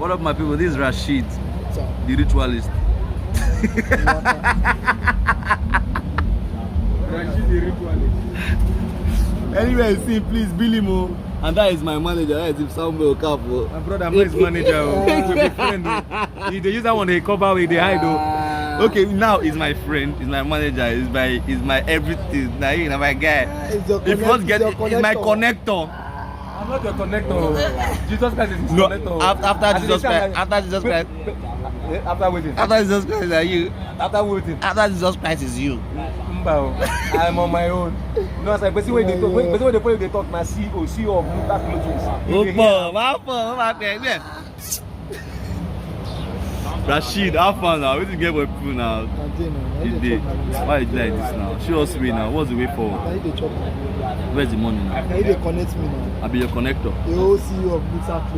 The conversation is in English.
What up, my people? This is Rashid, the ritualist. Rashid, the ritualist. Anyway, see, please, Billy Mo. And that is my manager. That is Samuel Capo. My brother, I'm not his manager. We be friend. They use that one, they cover with the hide. Okay, now he's my friend, he's my manager, he's my everything. Now he's my guy. If you want to get, he's my connector. I'm not your connector. Jesus Christ is his connector. After Jesus Christ, After waiting. after Jesus Christ are you. After waiting. After Jesus Christ is you. I'm on my own. No, it's like basically when they talk, my CEO of Lucas Clothes. Rashid, how far now? We need to get with people now. Today. Why is it like this now? Show us way now. What's the way forward? Where's the money now? They connect me now. I'll be your connector. The whole CEO of Lucas Clothes.